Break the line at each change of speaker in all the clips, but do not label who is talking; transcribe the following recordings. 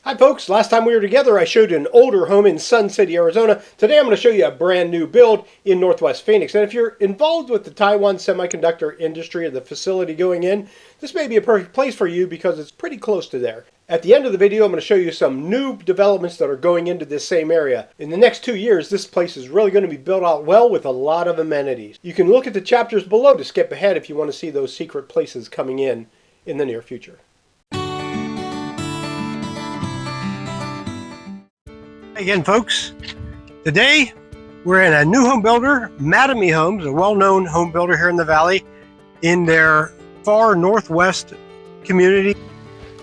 Hi folks, last time we were together I showed you an older home in Sun City, Arizona. Today I'm going to show you a brand new build in Northwest Phoenix. And if you're involved with the Taiwan semiconductor industry or the facility going in, this may be a perfect place for you because it's pretty close to there. At the end of the video I'm going to show you some new developments that are going into this same area. In the next 2 years this place is really going to be built out well with a lot of amenities. You can look at the chapters below to skip ahead if you want to see those secret places coming in the near future. Again, folks, today we're in a new home builder, Mattamy Homes, a well-known home builder here in the valley, in their far northwest community.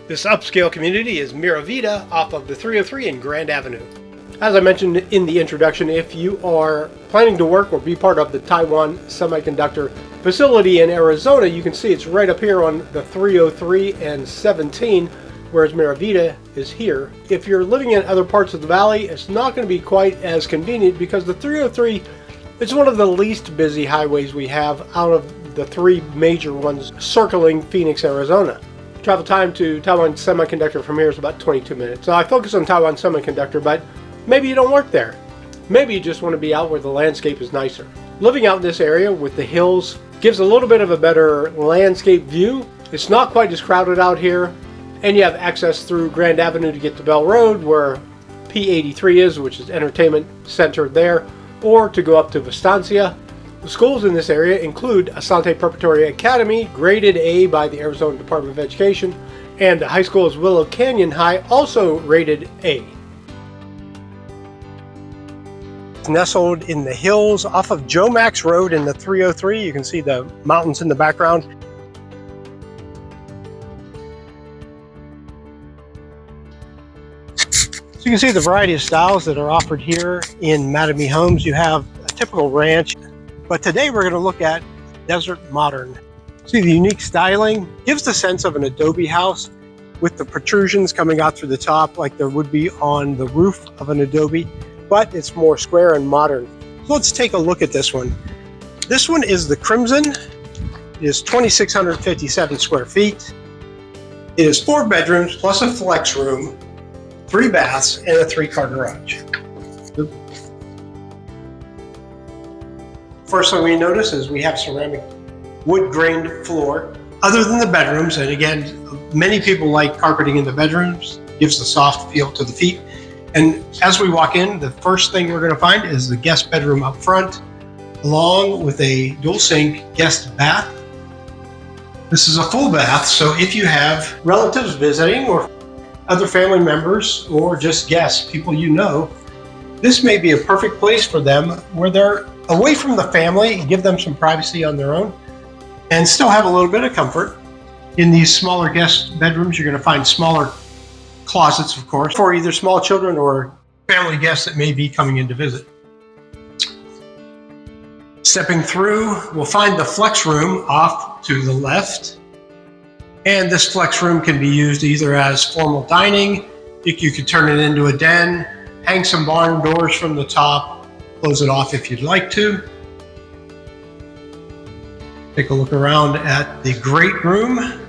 This upscale community is Miravida off of the 303 in Grand Avenue. As I mentioned in the introduction, if you are planning to work or be part of the Taiwan semiconductor facility in Arizona, you can see it's right up here on the 303 and 17. Whereas Miravida is here. If you're living in other parts of the valley, it's not going to be quite as convenient because the 303 is one of the least busy highways we have out of the three major ones circling Phoenix, Arizona. Travel time to Taiwan Semiconductor from here is about 22 minutes. Now I focus on Taiwan Semiconductor, but maybe you don't work there. Maybe you just want to be out where the landscape is nicer. Living out in this area with the hills gives a little bit of a better landscape view. It's not quite as crowded out here. And you have access through Grand Avenue to get to Bell Road, where P83 is, which is entertainment center there, or to go up to Vistancia. The schools in this area include Asante Preparatory Academy, graded A by the Arizona Department of Education, and the high school is Willow Canyon High, also rated A. It's nestled in the hills off of Joe Max Road in the 303. You can see the mountains in the background. So you can see the variety of styles that are offered here in Mattamy Homes. You have a typical ranch, but today we're going to look at Desert Modern. See, the unique styling gives the sense of an adobe house with the protrusions coming out through the top like there would be on the roof of an adobe, but it's more square and modern. So let's take a look at this one. This one is the Crimson. It is 2,657 square feet. It is 4 bedrooms plus a flex room, 3 baths, and a 3-car garage. First thing we notice is we have ceramic wood grained floor. Other than the bedrooms, and again, many people like carpeting in the bedrooms, gives the soft feel to the feet. And as we walk in, the first thing we're going to find is the guest bedroom up front, along with a dual sink guest bath. This is a full bath, so if you have relatives visiting or other family members or just guests, people you know, this may be a perfect place for them where they're away from the family, give them some privacy on their own, and still have a little bit of comfort. In these smaller guest bedrooms, you're going to find smaller closets, of course, for either small children or family guests that may be coming in to visit. Stepping through, we'll find the flex room off to the left. And this flex room can be used either as formal dining, you could turn it into a den, hang some barn doors from the top, close it off if you'd like to. Take a look around at the great room.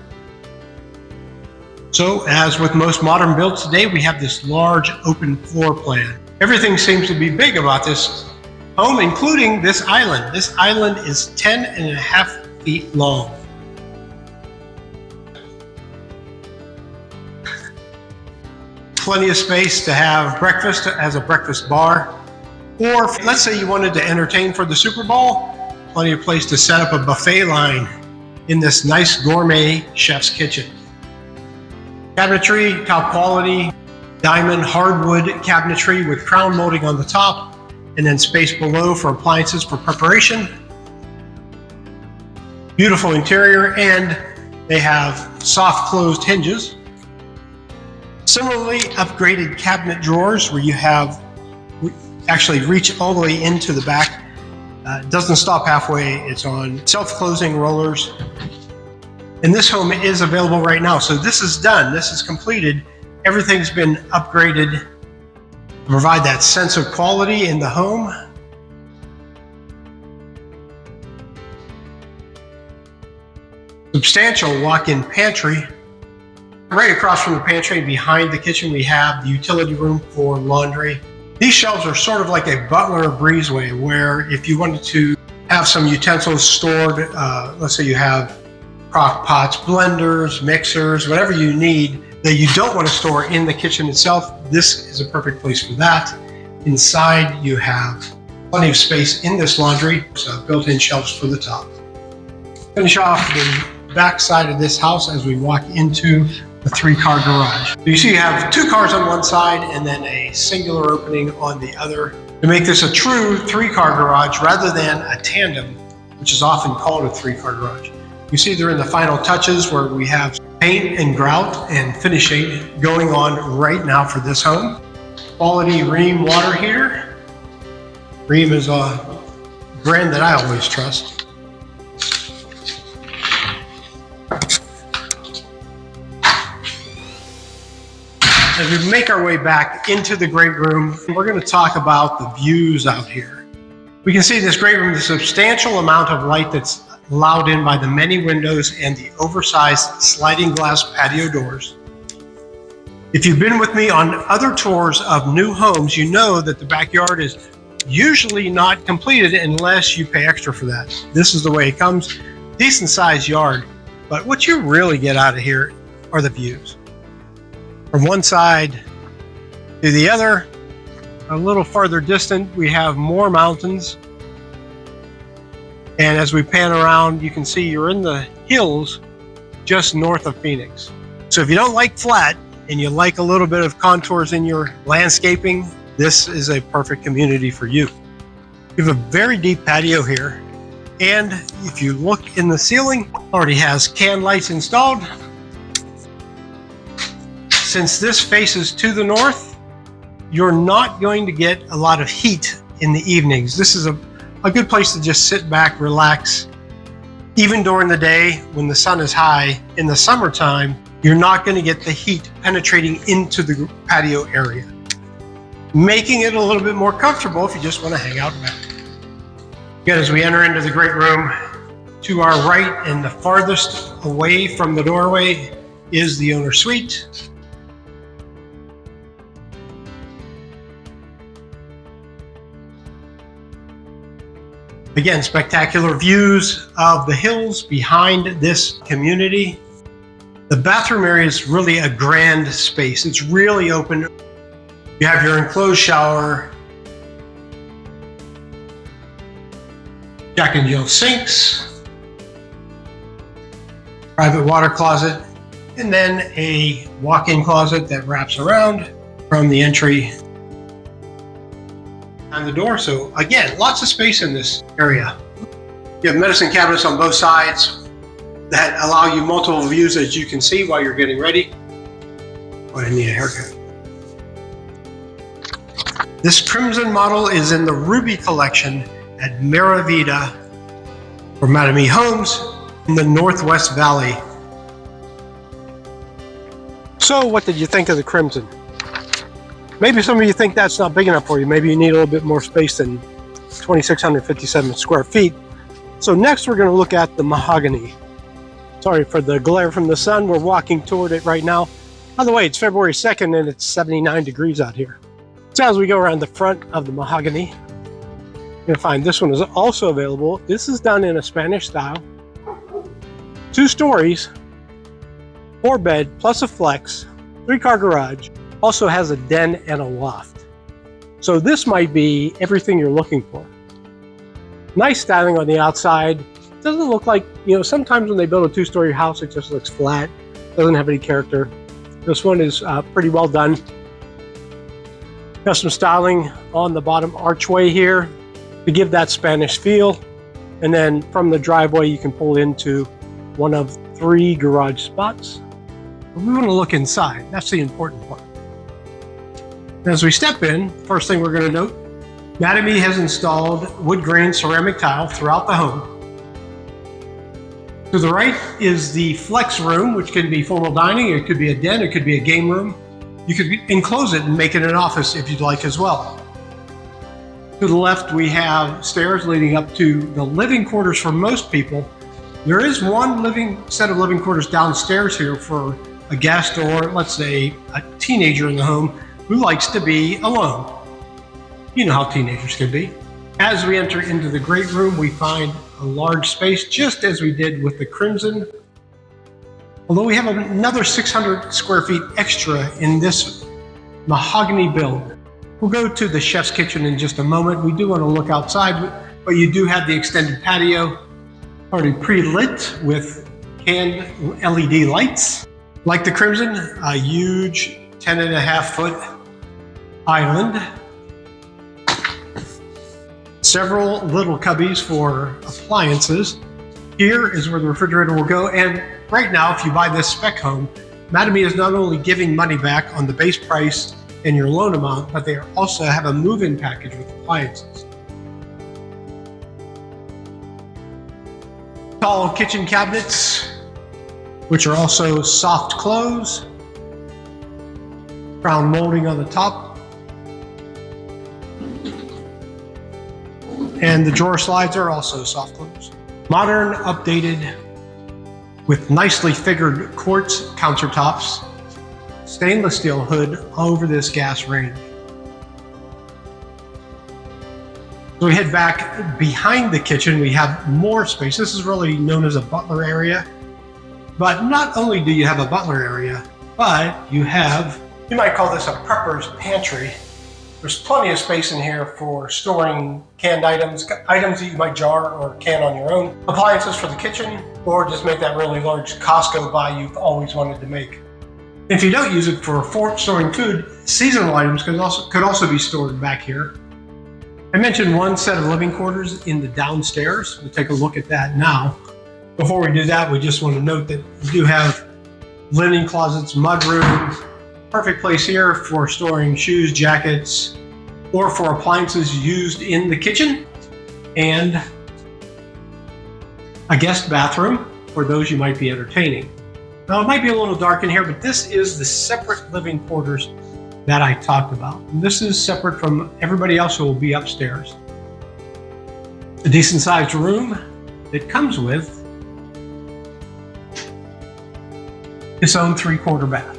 So as with most modern builds today, we have this large open floor plan. Everything seems to be big about this home, including this island. This island is 10.5 feet long. Plenty of space to have breakfast as a breakfast bar, or let's say you wanted to entertain for the Super Bowl, plenty of place to set up a buffet line in this nice gourmet chef's kitchen. Cabinetry, top quality, diamond hardwood cabinetry with crown molding on the top, and then space below for appliances for preparation. Beautiful interior, and they have soft closed hinges. Similarly, upgraded cabinet drawers where you have actually reach all the way into the back. It doesn't stop halfway. It's on self-closing rollers. And this home is available right now. So this is done. This is completed. Everything's been upgraded to provide that sense of quality in the home. Substantial walk-in pantry Right across from the pantry, behind the kitchen, we have the utility room for laundry. These shelves are sort of like a butler breezeway, where if you wanted to have some utensils stored, let's say you have crock pots, blenders, mixers, whatever you need that you don't want to store in the kitchen itself, this is a perfect place for that. Inside, you have plenty of space in this laundry, so built-in shelves for the top. Finish off the back side of this house as we walk into the 3-car garage. So you see you have 2 cars on one side and then a singular opening on the other to make this a true 3-car garage rather than a tandem, which is often called a 3-car garage. You see they're in the final touches where we have paint and grout and finishing going on right now for this home. Quality Rheem water heater. Rheem is a brand that I always trust. As we make our way back into the great room, we're going to talk about the views out here. We can see this great room, the substantial amount of light that's allowed in by the many windows and the oversized sliding glass patio doors. If you've been with me on other tours of new homes, you know that the backyard is usually not completed unless you pay extra for that. This is the way it comes. Decent sized yard, but what you really get out of here are the views. From one side to the other, a little farther distant, we have more mountains. And as we pan around, you can see you're in the hills just north of Phoenix. So if you don't like flat and you like a little bit of contours in your landscaping, this is a perfect community for you. We have a very deep patio here. And if you look in the ceiling, already has can lights installed. Since this faces to the north, you're not going to get a lot of heat in the evenings. This is a good place to just sit back, relax. Even during the day when the sun is high, in the summertime, you're not going to get the heat penetrating into the patio area, making it a little bit more comfortable if you just want to hang out back. Again, as we enter into the great room, to our right and the farthest away from the doorway is the owner's suite. Again, spectacular views of the hills behind this community. The bathroom area is really a grand space. It's really open. You have your enclosed shower, Jack and Jill sinks, private water closet, and then a walk-in closet that wraps around from the entry on the door. So again, lots of space in this area. You have medicine cabinets on both sides that allow you multiple views, as you can see while you're getting ready. Oh, I need a haircut. This crimson model is in the Ruby collection at Miravida for Mattamy Homes in the Northwest Valley. So what did you think of the crimson? Maybe some of you think that's not big enough for you. Maybe you need a little bit more space than 2,657 square feet. So next we're going to look at the mahogany. Sorry for the glare from the sun. We're walking toward it right now. By the way, it's February 2nd and it's 79 degrees out here. So as we go around the front of the mahogany, you're going to find this one is also available. This is done in a Spanish style. 2 stories, 4 bed plus a flex, 3-car garage. Also has a den and a loft. So this might be everything you're looking for. Nice styling on the outside. Doesn't look like, sometimes when they build a 2-story house, it just looks flat. Doesn't have any character. This one is pretty well done. Got some styling on the bottom archway here to give that Spanish feel. And then from the driveway, you can pull into one of 3 garage spots. But we want to look inside. That's the important part. As we step in, first thing we're going to note, Mattamy has installed wood grain ceramic tile throughout the home. To the right is the flex room, which can be formal dining, it could be a den, it could be a game room. You could enclose it and make it an office if you'd like as well. To the left, we have stairs leading up to the living quarters for most people. There is one set of living quarters downstairs here for a guest or let's say a teenager in the home who likes to be alone. You know how teenagers can be. As we enter into the great room, we find a large space, just as we did with the Crimson. Although we have another 600 square feet extra in this mahogany build. We'll go to the chef's kitchen in just a moment. We do want to look outside, but you do have the extended patio already pre-lit with canned LED lights. Like the Crimson, a huge 10.5-foot island. Several little cubbies for appliances. Here is where the refrigerator will go. And right now, if you buy this spec home, Mattamy is not only giving money back on the base price and your loan amount, but they also have a move-in package with appliances. Tall kitchen cabinets, which are also soft close. Crown molding on the top. And the drawer slides are also soft close. Modern, updated, with nicely figured quartz countertops, stainless steel hood over this gas range. So we head back behind the kitchen. We have more space. This is really known as a butler area. But not only do you have a butler area, but you might call this a prepper's pantry. There's plenty of space in here for storing canned items that you might jar or can on your own, appliances for the kitchen, or just make that really large Costco buy you've always wanted to make. If you don't use it for storing food, seasonal items could also be stored back here. I mentioned one set of living quarters in the downstairs. We'll take a look at that now. Before we do that, we just want to note that you do have linen closets, mudroom. Perfect place here for storing shoes, jackets, or for appliances used in the kitchen, and a guest bathroom for those you might be entertaining. Now it might be a little dark in here, but this is the separate living quarters that I talked about. And this is separate from everybody else who will be upstairs. A decent sized room that comes with its own 3/4 bath.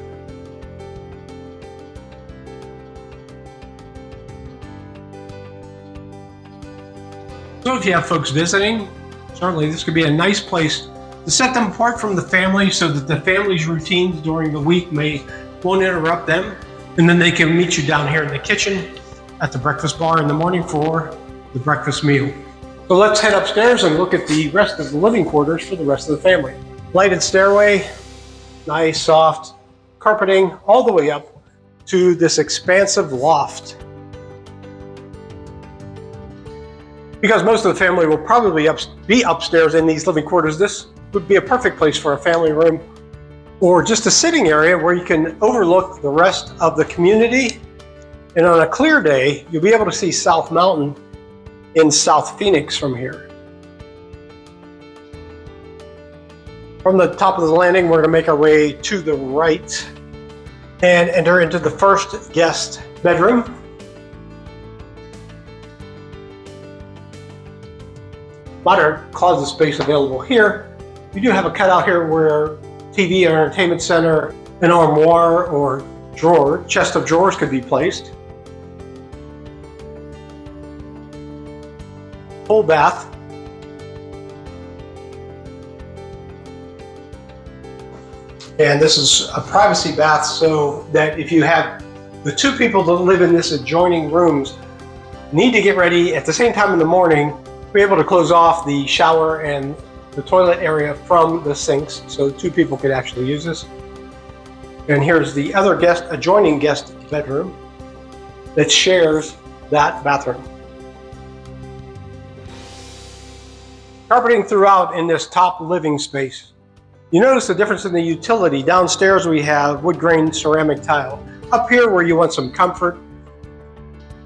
So if you have folks visiting, certainly this could be a nice place to set them apart from the family so that the family's routines during the week won't interrupt them. And then they can meet you down here in the kitchen at the breakfast bar in the morning for the breakfast meal. So let's head upstairs and look at the rest of the living quarters for the rest of the family. Lighted stairway, nice soft carpeting all the way up to this expansive loft. Because most of the family will probably be upstairs in these living quarters, this would be a perfect place for a family room or just a sitting area where you can overlook the rest of the community. And on a clear day, you'll be able to see South Mountain in South Phoenix from here. From the top of the landing, we're going to make our way to the right and enter into the first guest bedroom. Modern closet space available here. You do have a cutout here where TV, entertainment center, an armoire or drawer, chest of drawers could be placed. Full bath. And this is a privacy bath so that if you have the two people that live in this adjoining rooms need to get ready at the same time in the morning, be able to close off the shower and the toilet area from the sinks so two people could actually use this. And here's the other adjoining guest bedroom that shares that bathroom. Carpeting throughout in this top living space. You notice the difference in the utility. Downstairs we have wood grain ceramic tile. Up here where you want some comfort,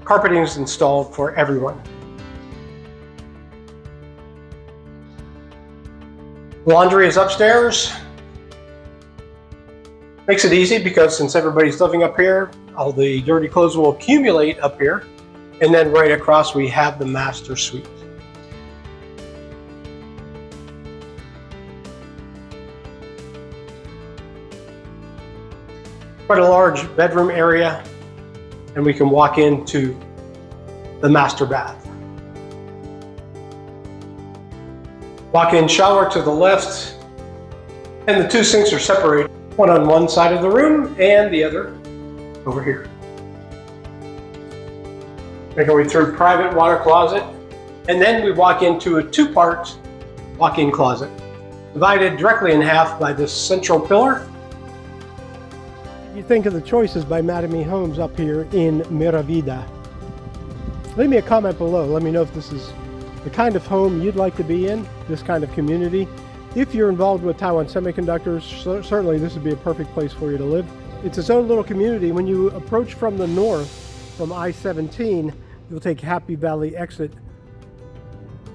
carpeting is installed for everyone. Laundry is upstairs. Makes it easy because since everybody's living up here, all the dirty clothes will accumulate up here. And then right across we have the master suite. quite a large bedroom area, and we can walk into the master bath. Walk-in shower to the left, and the two sinks are separated, one on one side of the room and the other over here. Make our way through private water closet, and then we walk into a two-part walk-in closet, divided directly in half by this central pillar. You think of the choices by Mattamy Homes up here in Miravida. Leave me a comment below. Let me know if this is the kind of home you'd like to be in, this kind of community. If you're involved with Taiwan Semiconductors, certainly this would be a perfect place for you to live. It's its own little community. When you approach from the north, from I-17, you'll take Happy Valley exit,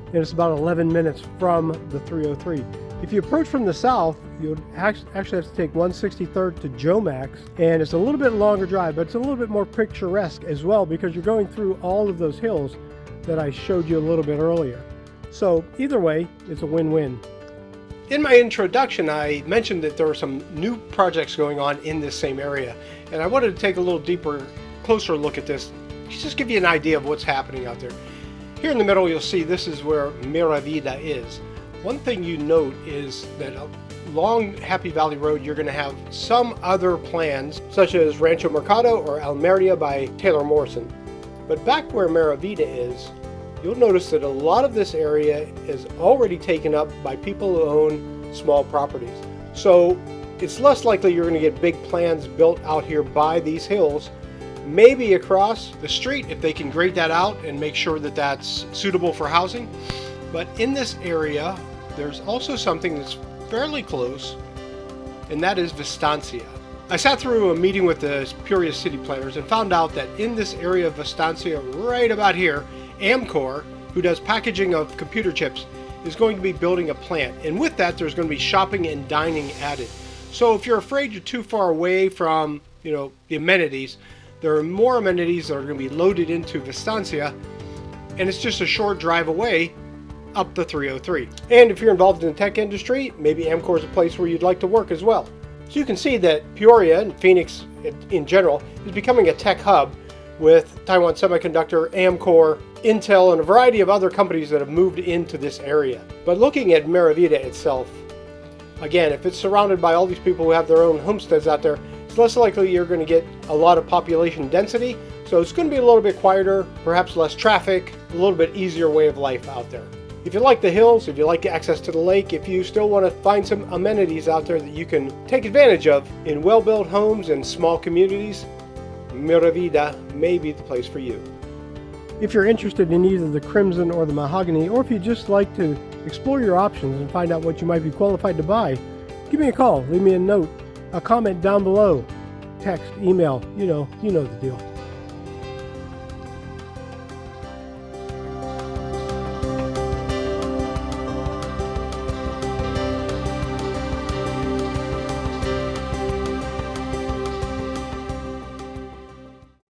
and it's about 11 minutes from the 303. If you approach from the south, you'll actually have to take 163rd to Jomax, and it's a little bit longer drive, but it's a little bit more picturesque as well because you're going through all of those hills that I showed you a little bit earlier. So either way, it's a win-win. In my introduction, I mentioned that there were some new projects going on in this same area, and I wanted to take a little deeper, closer look at this, just give you an idea of what's happening out there. Here in the middle, you'll see this is where Miravida is. One thing you note is that along Happy Valley Road, you're going to have some other plans, such as Rancho Mercado or Almeria by Taylor Morrison. But back where Miravida is, you'll notice that a lot of this area is already taken up by people who own small properties. So it's less likely you're going to get big plans built out here by these hills. Maybe across the street if they can grade that out and make sure that that's suitable for housing. But in this area, there's also something that's fairly close, and that is Vistancia. I sat through a meeting with the Peoria city planners and found out that in this area of Vistancia, right about here, Amcor, who does packaging of computer chips, is going to be building a plant. And with that, there's going to be shopping and dining added. So if you're afraid you're too far away from, the amenities, there are more amenities that are going to be loaded into Vistancia, and it's just a short drive away up the 303. And if you're involved in the tech industry, maybe Amcor is a place where you'd like to work as well. So you can see that Peoria and Phoenix in general is becoming a tech hub with Taiwan Semiconductor, Amcor, Intel, and a variety of other companies that have moved into this area. But looking at Miravida itself, again, if it's surrounded by all these people who have their own homesteads out there, it's less likely you're going to get a lot of population density. So it's going to be a little bit quieter, perhaps less traffic, a little bit easier way of life out there. If you like the hills, if you like access to the lake, if you still want to find some amenities out there that you can take advantage of in well-built homes and small communities, Miravida may be the place for you. If you're interested in either the Crimson or the Mahogany, or if you'd just like to explore your options and find out what you might be qualified to buy, give me a call, leave me a note, a comment down below, text, email, you know the deal.